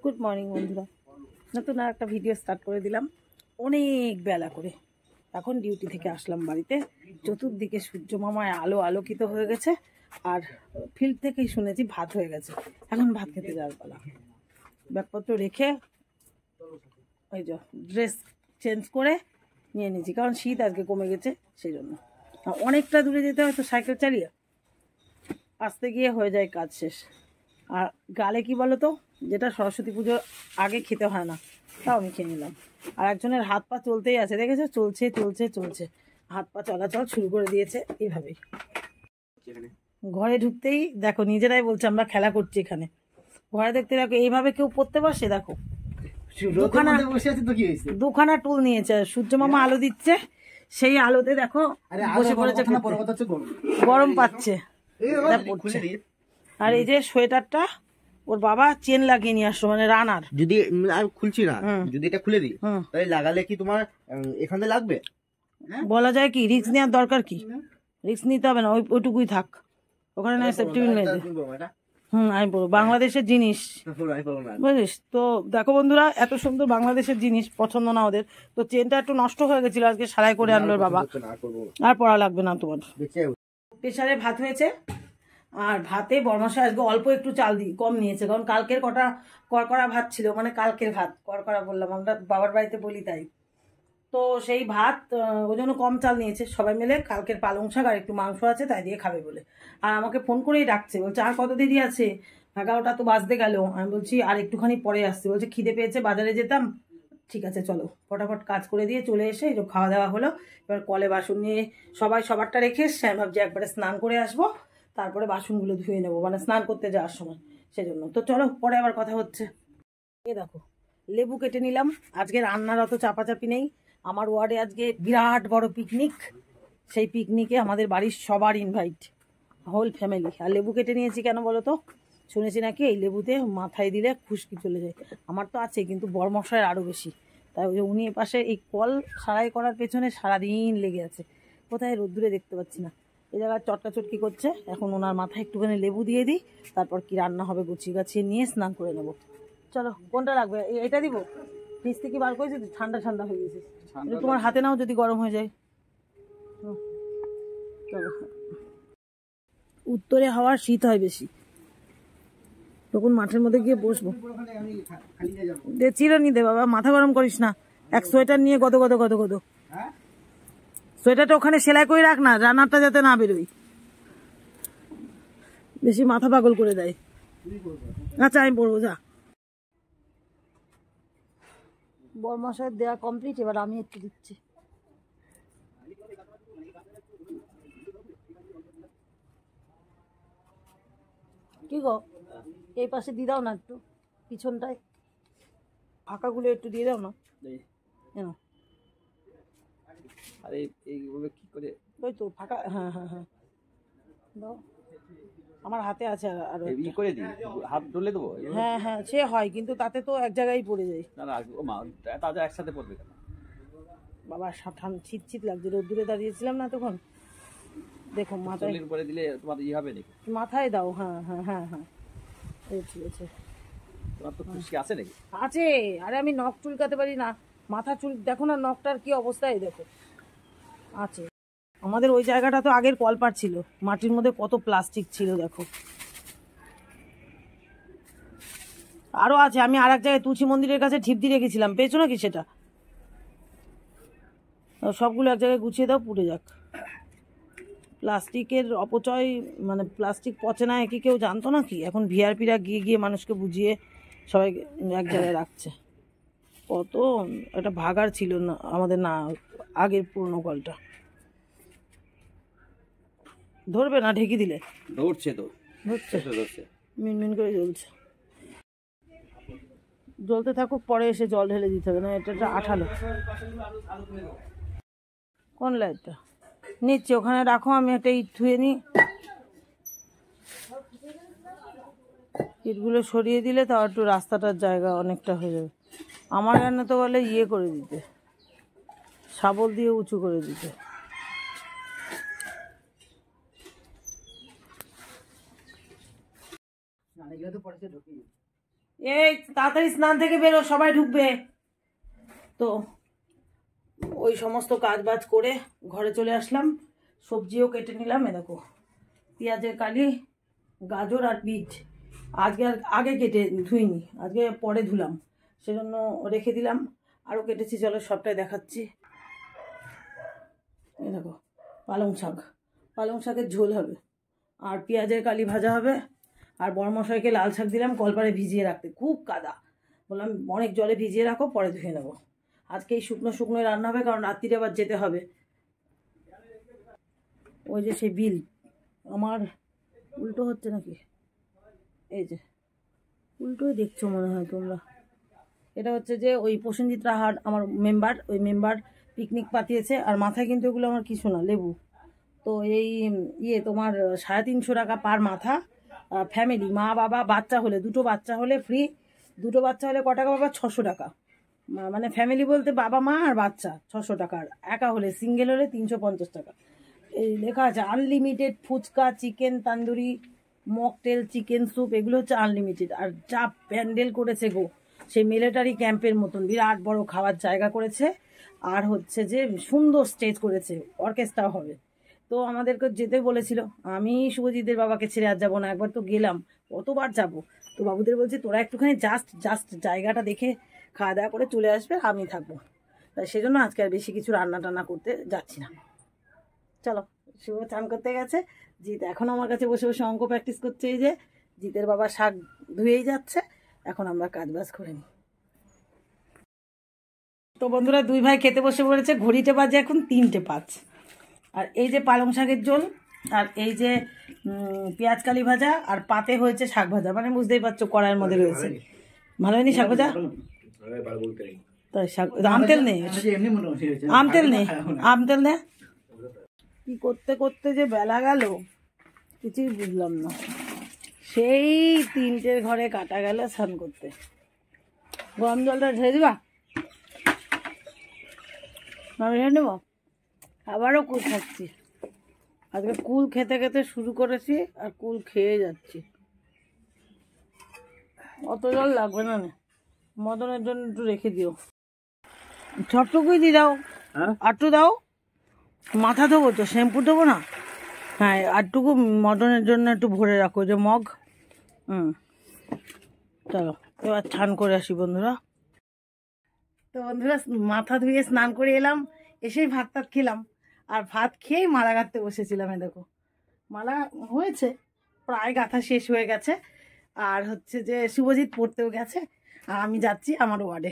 Good morning বন্ধুরা, নতুন আর একটা ভিডিও স্টার্ট করে দিলাম। অনেক বেলা করে এখন ডিউটি থেকে আসলাম বাড়িতে। চতুর্দিকে সূর্য মামায় আলো আলোকিত হয়ে গেছে, আর ফিল্ড থেকেই শুনেছি ভাত হয়ে গেছে। এখন ভাত খেতে যাওয়ার পালা। ব্যাগপত্র রেখে ওই যে ড্রেস চেঞ্জ করে নিয়ে নিয়েছি, কারণ শীত আজকে কমে গেছে সেই জন্য। অনেকটা দূরে যেতে হয় তো সাইকেল চালিয়ে, আসতে গিয়ে হয়ে যায় কাজ শেষ। আর গালে কি বলো তো, যেটা সরস্বতী পুজোর আগে খেতে হয় না, তাও আমি খেয়ে নিলাম। আর একজনের হাত পা চলতেই আছে, দেখেছো, চলছে চলছে চলছে, হাত পা চলাচল শুরু করে দিয়েছে এইভাবেই। ঘরে ঢুকতেই দেখো নিজেরাই বলছে আমরা খেলা করছি এখানে। ঘরে দেখতে দেখো এইভাবে কেউ পড়তে বসে, দেখো দুখানা টুল নিয়েছে, সূর্য মামা আলো দিচ্ছে, সেই আলোতে দেখো বসে পড়েছে, গরম পাচ্ছে। আর এই যে সোয়েটারটা ওর বাবা চেন লাগিয়ে নিয়ে আসলো, মানে রানার। যদি আমি খুলছি না, যদি এটা খুলে দিই তাহলে লাগালে কি তোমার এখানে লাগবে? বলা যায় কি, রিস্ক নেওয়ার দরকার কি? রিস্ক নিতে হবে না, ওইটুকুই থাক ওখানে, না সেফটি পিন মেরে। আমি বলবো বাংলাদেশের জিনিস, বুঝলিস তো। দেখো বন্ধুরা, এত সুন্দর বাংলাদেশের জিনিস পছন্দ না ওদের, তো চেনটা একটু নষ্ট হয়ে গেছিল, আজকে সারাই করে আনলো বাবা। আর পড়া লাগবে না তোমার। প্রেসারে ভাত হয়েছে, আর ভাতে বরমশাই আজকে অল্প একটু চাল কম নিয়েছে, কারণ কালকের কটা করকরা ভাত ছিল, মানে কালকের ভাত, করকরা বললাম, আমরা বাবার বাড়িতে বলি তাই। তো সেই ভাত ওই জন্য কম চাল নিয়েছে। সবাই মিলে কালকের পালং শাক আর একটু মাংস আছে, তাই দিয়ে খাবে বলে। আর আমাকে ফোন করেই ডাকছে, বলছে আর কত দেরি আছে, 11টা তো বাজতে গেল। আমি বলছি আর একটুখানি পরে আসছি। বলছে খিদে পেয়েছে, বাজারে যেতাম। ঠিক আছে চলো, ফটাফট কাজ করে দিয়ে চলে এসে এই খাওয়া দাওয়া হলো। এবার কলে বাসন নিয়ে সবাই সবারটা রেখে এসছে, আমি ভাবছি একবারে স্নান করে আসবো, তারপরে বাসনগুলো ধুয়ে নেবো, মানে স্নান করতে যাওয়ার সময়, সেজন্য। তো চলো, পরে আবার কথা হচ্ছে। এ দেখো লেবু কেটে নিলাম, আজকে রান্নার অত চাপাচাপি নেই। আমার ওয়ার্ডে আজকে বিরাট বড় পিকনিক, সেই পিকনিকে আমাদের বাড়ির সবার ইনভাইট, হোল ফ্যামিলি। আর লেবু কেটে নিয়েছি কেন বলো তো, শুনেছি নাকি এই লেবুতে মাথায় দিলে খুশকি চলে যায়। আমার তো আছে, কিন্তু বরমশাইয়ের আরও বেশি। তাই ওই যে উনি পাশে এই কল সারাই করার পেছনে সারাদিন লেগে আছে, কোথায় রোদ্দুরে দেখতে পাচ্ছি না। এই জায়গায় চটকাচটকি করছে। এখন ওনার মাথায় একটুখানি লেবু দিয়ে দিই, তারপর কি রান্না হবে গুছিয়ে গাছিয়ে নিয়ে স্নান করে নেবো। চলো, কোনটা রাখবে? এটা দিব? ফ্রিজ থেকে বার করেছি, ঠান্ডা ঠান্ডা হয়ে গেছে। তোমার হাতে নাও, যদি গরম হয়ে যায়। চলো, উত্তরে হাওয়ার শীত হয় বেশি, তখন মাঠের মধ্যে গিয়ে বসবো। দে চিরনি দে বাবা, মাথা গরম করিস না। এক সোয়েটার নিয়ে গদ গদ গদ গদ, সোয়েটারটা ওখানে সেলাই করে রাখ না, রান্নারটা যাতে না বেরোই, বেশি মাথা পাগল করে দেয়। আচ্ছা আমি পড়বো, যা। বরমশাইয়ের দেওয়া কমপ্লিট, এবার আমি একটু দিচ্ছি। কি গো, এই পাশে দিয়ে দাও না একটু, পিছনটায় ফাঁকাগুলো একটু দিয়ে দাও না। আরে এইভাবে কি করে? ওই তো ফাঁকা, হ্যাঁ হ্যাঁ হ্যাঁ দাও, আমার হাতে আছে। আর এই করে দিই, হাত ডলে দেবো। হ্যাঁ হ্যাঁ সে হয়, কিন্তু তাতে তো এক জায়গায় পড়ে যায়। না না, ও মা, তাজা একসাথে পড়বে কেন? বাবা শীত শীত লাগছে, রোদ্দুরে দাঁড়িয়েছিলাম না তখন। দেখো মাথায় উপরে দিলে তোমার ই হবে নাকি? মাথায় দাও, হ্যাঁ হ্যাঁ হ্যাঁ হ্যাঁ, ঠিক আছে। তোমার তো খুশি আছে নাকি? আছে। আরে আমি নখ চুলকাতে পারি না, মাথা চুল দেখো না, নখটার কি অবস্থায় দেখো আছে। আমাদের ওই জায়গাটা তো আগের কলপার ছিল, মাটির মধ্যে কত প্লাস্টিক ছিল দেখো। আরো আছে, আমি আর এক জায়গায় তুলসী মন্দিরের কাছে ঢিপ দিয়ে রেখেছিলাম, পেয়েছো নাকি সেটা? সবগুলো এক জায়গায় গুছিয়ে দাও, পুড়ে যাক। প্লাস্টিকের অপচয়, মানে প্লাস্টিক পচে না কি কেউ জানতো নাকি? এখন ভিআরপিরা গিয়ে গিয়ে মানুষকে বুঝিয়ে সবাই এক জায়গায় রাখছে। কত একটা ভাগার ছিল না আমাদের, না আগের পুরনো কলটা। ধরবে না ঢেকে দিলে? ধরছে তো, ধরছে, মিনমিন করে জ্বলছে। জ্বলতে থাকুক, পরে এসে জল ঢেলে দিতে হবে না, এটা আঠালো। কোন লাইটটা নিচ্ছে? ওখানে রাখো, আমি একটা ইট ধুয়ে নিই। ইটগুলো সরিয়ে দিলে তাও একটু রাস্তাটার জায়গা অনেকটা হয়ে যাবে। আমার রান্না তো বলে ইয়ে করে দিতে, শাবল দিয়ে উঁচু করে দিতে। এই তাড়াতাড়ি স্নান থেকে বেরো, সবাই ঢুকবে। তো ওই সমস্ত কাজ বাজ করে ঘরে চলে আসলাম, সবজিও কেটে নিলাম। এ দেখো পেঁয়াজের কালি, গাজর আর বিট আজকে আগে কেটে ধুইনি, আজকে পরে ধুলাম, সেজন্য রেখে দিলাম। আরও কেটেছি, চলো সবটাই দেখাচ্ছি। এই দেখো পালং শাক, পালং শাকের ঝোল হবে, আর পেঁয়াজের কালি ভাজা হবে, আর বড়মশাইকে লাল শাক দিলাম কলপারে ভিজিয়ে রাখতে, খুব কাদা, বললাম অনেক জলে ভিজিয়ে রাখো, পরে ধুয়ে নেবো। আজকে এই শুকনো শুকনোই রান্না হবে, কারণ রাত্রিরে আবার যেতে হবে। ওই যে সেই বিল আমার উল্টো হচ্ছে নাকি, এই যে উল্টোই দেখছো মনে হয় তোমরা। এটা হচ্ছে যে ওই প্রসেনজিৎ রাহার আমার মেম্বার, ওই মেম্বার পিকনিক পাতিয়েছে, আর মাথায় কিন্তু এগুলো আমার কিছু না, লেবু। তো এই তোমার 350 টাকা পার মাথা, ফ্যামিলি, মা বাবা বাচ্চা হলে, দুটো বাচ্চা হলে ফ্রি, দুটো বাচ্চা হলে ক টাকা বাবা, 600 টাকা। মানে ফ্যামিলি বলতে বাবা মা আর বাচ্চা 600 টাকার, একা হলে সিঙ্গেল হলে 350 টাকা। এই লেখা আছে unlimited fuchka, chicken tandoori, mocktail, chicken soup, এগুলো হচ্ছে আনলিমিটেড। আর যা প্যান্ডেল করেছে গো, সেই মিলিটারি ক্যাম্পের মতন বিরাট বড় খাওয়ার জায়গা করেছে, আর হচ্ছে যে সুন্দর স্টেজ করেছে, অর্কেস্ট্রা হবে। তো আমাদেরকে যেতে বলেছিল, আমি শুভজিতের বাবাকে ছেড়ে আর যাবো না, একবার তো গেলাম, কতবার যাব। তো বাবুদের বলছি তোরা একটুখানি জাস্ট জায়গাটা দেখে খাওয়া দাওয়া করে চলে আসবে, আমি থাকবো। তাই সেজন্য আজকে আর বেশি কিছু রান্না টান্না করতে যাচ্ছি না। চলো, শুভ চান করতে গেছে, জিৎ এখন আমার কাছে বসে বসে অঙ্ক প্র্যাকটিস করছে। এই যে জিতের বাবা শাক ধুয়েই যাচ্ছে, এখন আমরা কাজ বাজ করে নিই। তো বন্ধুরা, দুই ভাই খেতে বসে পড়েছে, ঘড়িতে বাজে এখন 3:05। আর এই যে পালং শাকের ঝোল, আর এই যে পেঁয়াজ কালি ভাজা, আর পাতে হয়েছে শাক ভাজা, মানে বুঝতেই পারছো কড়াইয়ের মধ্যে রয়েছে। ভালো হয়নি শাক ভাজা? তাই শাক, আম তেল নেই, আম তেল নেই, আম তেল নেই। কি করতে করতে যে বেলা গেল কিছুই বুঝলাম না। সেই 3টের ঘরে কাটা গেল স্নান করতে। গরম জলটা ঢেলে দিবা, আমি ঢেলে নেবো। আবারও কুল খাচ্ছি, আজকে কুল খেতে খেতে শুরু করেছি, আর কুল খেয়ে যাচ্ছি। অত জল লাগবে না, মদনের জন্য একটু রেখে দিও, সবটুকুই দিয়ে দাও, আরটু দাও, মাথা দেবো তো, শ্যাম্পু দেবো না। হ্যাঁ, আরটুকু মদনের জন্য একটু ভরে রাখো, যে মগ। চলো এবার স্নান করে আসি বন্ধুরা। তো বন্ধুরা, মাথা ধুয়ে স্নান করে এলাম, এসেই ভাত টাত খেলাম, আর ভাত খেয়েই মালা গাঁথতে বসেছিলাম। দেখো মালা হয়েছে, প্রায় গাঁথা শেষ হয়ে গেছে। আর হচ্ছে যে শুভজিৎ পড়তেও গেছে, আর আমি যাচ্ছি আমার ওয়ার্ডে,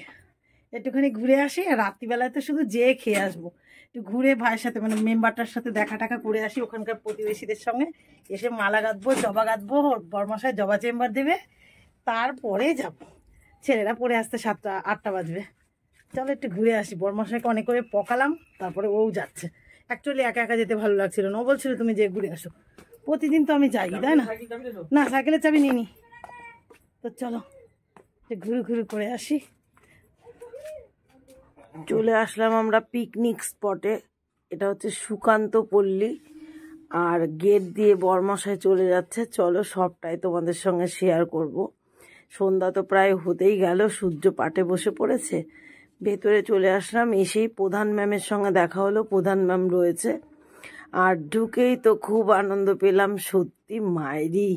একটুখানি ঘুরে আসি। আর রাত্রিবেলায় তো শুধু যেয়ে খেয়ে আসবো, একটু ঘুরে ভাইয়ের সাথে, মানে মেম্বারটার সাথে দেখা টাকা করে আসি, ওখানকার প্রতিবেশীদের সঙ্গে। এসে মালা গাঁথবো, জবা গাঁথবো, বরমশাই জবা চেম্বার দেবে, তারপরে যাব। ছেলেরা পরে আসতে 7-8টা বাজবে। চলো একটু ঘুরে আসি, বরমশাইকে অনেক করে পকালাম, তারপরে ও যাচ্ছে। অ্যাকচুয়ালি একা একা যেতে ভালো লাগছিল না, ও বলছিল তুমি যে ঘুরে আসো, প্রতিদিন তো আমি যাই, তাই না? না, সাইকেলের চাবি নিয়ে নি। তো চলো ঘুরে ঘুরে করে আসি। চলে আসলাম আমরা পিকনিক স্পটে, এটা হচ্ছে সুকান্ত পল্লী, আর গেট দিয়ে বরমশাই চলে যাচ্ছে। চলো সবটাই তোমাদের সঙ্গে শেয়ার করব। সন্ধ্যা তো প্রায় হতেই গেল, সূর্য পাটে বসে পড়েছে। ভেতরে চলে আসলাম, এসেই প্রধান ম্যামের সঙ্গে দেখা হলো, প্রধান ম্যাম রয়েছে। আর ঢুকেই তো খুব আনন্দ পেলাম, সত্যি মায়েরি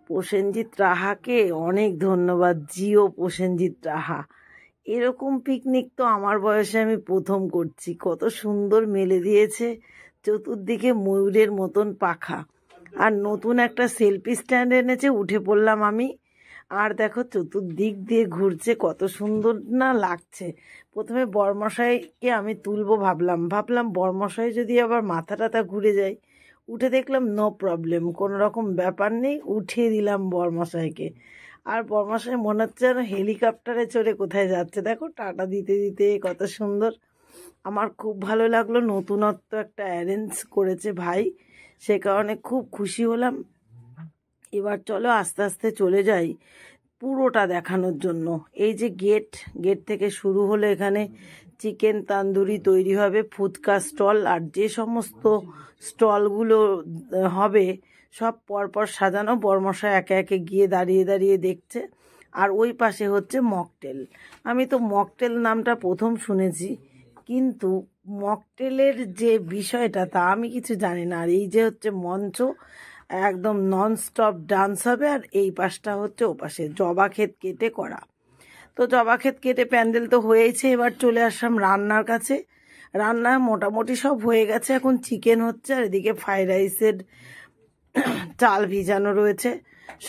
প্রসেনজিৎ রাহাকে অনেক ধন্যবাদ, জিও প্রসেনজিৎ রাহা। এরকম পিকনিক তো আমার বয়সে আমি প্রথম করছি। কত সুন্দর মেলে দিয়েছে, চতুর্দিকে ময়ূরের মতন পাখা, আর নতুন একটা সেলফি স্ট্যান্ড এনেছে, উঠে পড়লাম আমি। আর দেখো চতুর্দিক দিয়ে ঘুরছে, কত সুন্দর না লাগছে। প্রথমে বরমশাইকে আমি তুলবো ভাবলাম বরমশাই যদি আবার মাথা টাথা ঘুরে যায়। উঠে দেখলাম নো প্রবলেম, কোনো রকম ব্যাপার নেই, উঠিয়ে দিলাম বরমশাইকে। আর বরমশাই মনে হচ্ছে যেন হেলিকপ্টারে চড়ে কোথায় যাচ্ছে। দেখো টাটা দিতে দিতে কত সুন্দর, আমার খুব ভালো লাগলো। নতুনত্ব একটা অ্যারেঞ্জ করেছে ভাই, সে কারণে খুব খুশি হলাম। এবার চলো আস্তে আস্তে চলে যাই পুরোটা দেখানোর জন্য। এই যে গেট থেকে শুরু হলো, এখানে চিকেন তান্দুরি তৈরি হবে, ফুচকা স্টল, আর যে সমস্ত স্টলগুলো হবে সব পরপর সাজানো। বরমশাই একে একে গিয়ে দাঁড়িয়ে দাঁড়িয়ে দেখছে, আর ওই পাশে হচ্ছে মকটেল। আমি তো মকটেল নামটা প্রথম শুনেছি, কিন্তু মকটেলের যে বিষয়টা তা আমি কিছু জানি না। আর এই যে হচ্ছে মঞ্চ, একদম নন স্টপ ডান্স হবে। আর এই পাশটা হচ্ছে ও পাশে জবা ক্ষেত কেটে করা। তো জবা ক্ষেত কেটে প্যান্ডেল তো হয়েছে, এবার চলে আসলাম রান্নার কাছে। রান্না মোটামুটি সব হয়ে গেছে, এখন চিকেন হচ্ছে। আর এদিকে ফ্রাইড রাইসের চাল ভিজানো রয়েছে,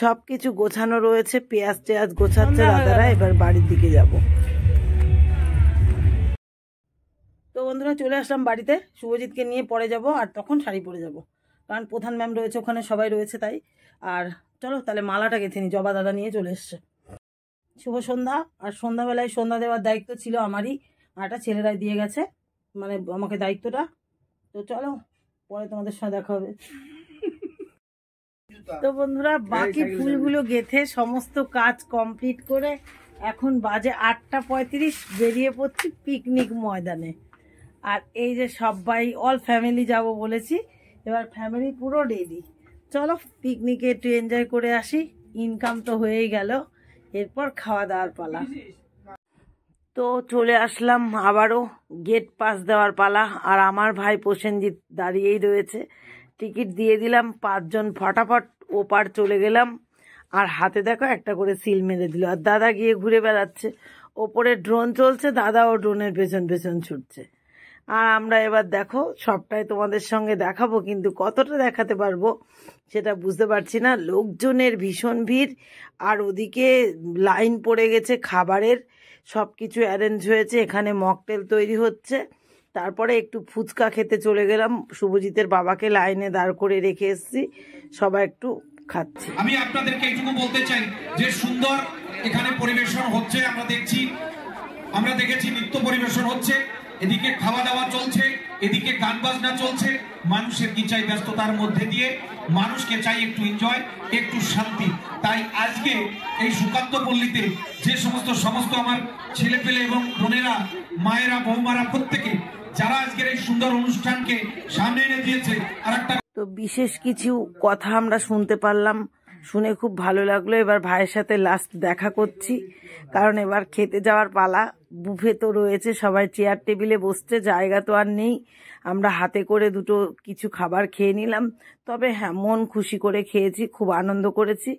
সব কিছু গোছানো রয়েছে, পেঁয়াজ টেয়াজ গোছাচ্ছে দাদারা। এবার বাড়ির দিকে যাব। তো বন্ধুরা চলে আসলাম বাড়িতে, শুভজিৎকে নিয়ে পরে যাব, আর তখন শাড়ি পরে যাব, কারণ প্রধান ম্যাম রয়েছে ওখানে, সবাই রয়েছে তাই। আর চলো তাহলে মালাটা গেঁথে নি, জবা দাদা নিয়ে চলে এসছে। শুভ সন্ধ্যা। আর সন্ধ্যাবেলায় সন্ধ্যা দেওয়ার দায়িত্ব ছিল আমারই, আর একটা ছেলেরাই দিয়ে গেছে, মানে আমাকে দায়িত্বটা। তো চলো পরে তোমাদের সঙ্গে দেখা হবে। তো বন্ধুরা বাকি ফুলগুলো গেঁথে সমস্ত কাজ কমপ্লিট করে এখন বাজে 8:35, বেরিয়ে পড়ছি পিকনিক ময়দানে। আর এই যে সবাই অল ফ্যামিলি যাব বলেছি, এবার ফ্যামিলি পুরো রেডি। চলো পিকনিকে একটু এনজয় করে আসি, ইনকাম তো হয়েই গেল, এরপর খাওয়া দাওয়ার পালা। তো চলে আসলাম আবারও গেট পাস দেওয়ার পালা। আর আমার ভাই প্রসেনজিৎ দাঁড়িয়েই রয়েছে, টিকিট দিয়ে দিলাম 5 জন, ফটাফট ওপার চলে গেলাম। আর হাতে দেখো একটা করে সিল মেরে দিল। আর দাদা গিয়ে ঘুরে বেড়াচ্ছে, ওপরে ড্রোন চলছে, দাদাও ড্রোনের পেছন পেছন ছুটছে। আর আমরা এবার দেখো সবটাই তোমাদের সঙ্গে দেখাবো, কিন্তু কতটা দেখাতে পারবো সেটা বুঝতে পারছি না। লোকজনের ভীষণ ভিড়, আর ওদিকে লাইন পড়ে গেছে খাবারের, সব কিছু অ্যারেঞ্জ হয়েছে। এখানে মকটেল তৈরি হচ্ছে, তারপরে একটু ফুচকা খেতে চলে গেলাম। শুভজিতের বাবাকে লাইনে দাঁড় করে রেখে এসেছি, সবাই একটু খাচ্ছি। আমি আপনাদেরকে এইটুকু বলতে চাই যে সুন্দর এখানে পরিবেশন হচ্ছে, আমরা দেখেছি নৃত্য পরিবেশন হচ্ছে, এদিকে খাওয়া দাওয়া চলছে, এদিকে গান বাজনা চলছে। মানুষের কি চাই, ব্যস্ততার মধ্যে দিয়ে মানুষকে চাই একটু এনজয়, একটু শান্তি। তাই আজকে এই সুকান্ত পল্লীতে যে সমস্ত আমার ছেলে পেলে এবং বোনেরা, মায়েরা, বৌমারা, প্রত্যেকে যারা আজকের এই সুন্দর অনুষ্ঠানকে সামনে এনে দিয়েছে। আর একটা তো বিশেষ কিছু কথা আমরা শুনতে পারলাম, শুনে খুব ভালো লাগলো। এবার ভাইয়ের সাথে লাস্ট দেখা করছি, কারণ এবার খেতে যাওয়ার পালা। বুফে তো রয়েছে, সবাই চেয়ার টেবিলে বসছে, জায়গা তো আর নেই। আমরা হাতে করে দুটো কিছু খাবার খেয়ে নিলাম, তবে হ্যাঁ মন খুশি করে খেয়েছি, খুব আনন্দ করেছি।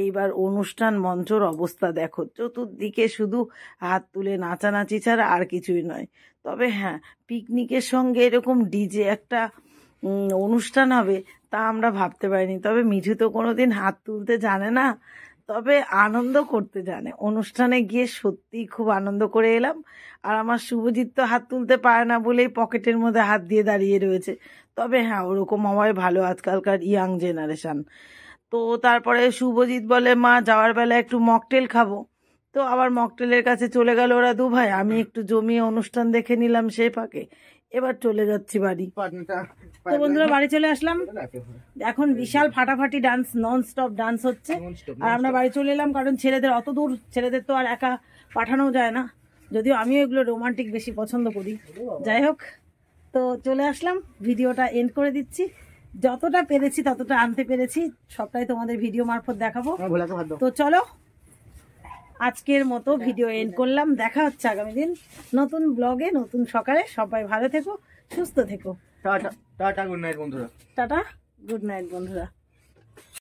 এইবার অনুষ্ঠান মঞ্চর অবস্থা দেখো, চতুর্দিকে শুধু হাত তুলে নাচানাচি ছাড়া আর কিছুই নয়। তবে হ্যাঁ, পিকনিকের সঙ্গে এরকম ডিজে একটা অনুষ্ঠান হবে তা আমরা ভাবতে পারিনি। তবে মিঠু তো কোনোদিন হাত তুলতে জানে না, তবে আনন্দ করতে জানে। অনুষ্ঠানে গিয়ে সত্যিই খুব আনন্দ করে এলাম। আর আমার শুভজিৎ তো হাত তুলতে পারে না বলেই পকেটের মধ্যে হাত দিয়ে দাঁড়িয়ে রয়েছে। তবে হ্যাঁ, ওরকম হওয়াই ভালো, আজকালকার ইয়াং জেনারেশন। তো তারপরে শুভজিৎ বলে মা যাওয়ার বেলা একটু মকটেল খাবো। তো আবার মকটেলের কাছে চলে গেল ওরা দু ভাই, আমি একটু জমিয়ে অনুষ্ঠান দেখে নিলাম সেই ফাঁকে। এবার চলে যাচ্ছি বাড়ি। তো বন্ধুরা বাড়ি চলে আসলাম, এখন বিশাল ফাটাফাটি ডান্স, নন স্টপ ডান্স হচ্ছে। আর আমরা বাড়ি চলে এলাম, কারণ ছেলেদের অত দূর, ছেলেদের তো আর একা পাঠানো যায় না, যদিও আমিও এগুলো রোমান্টিক বেশি পছন্দ করি। যাই হোক, তো চলে আসলাম, ভিডিওটা এন্ড করে দিচ্ছি। যতটা পেরেছি ততটা আনতে পেরেছি, সবটাই তোমাদের ভিডিও মারফত দেখাবো। তো চলো আজকের মতো ভিডিও এন্ড করলাম, দেখা হচ্ছে আগামী দিন নতুন ব্লগে, নতুন সকালে। সবাই ভালো থেকো, সুস্থ থেকো। টাটা, গুড নাইট বন্ধুরা। টাটা, গুড নাইট বন্ধুরা।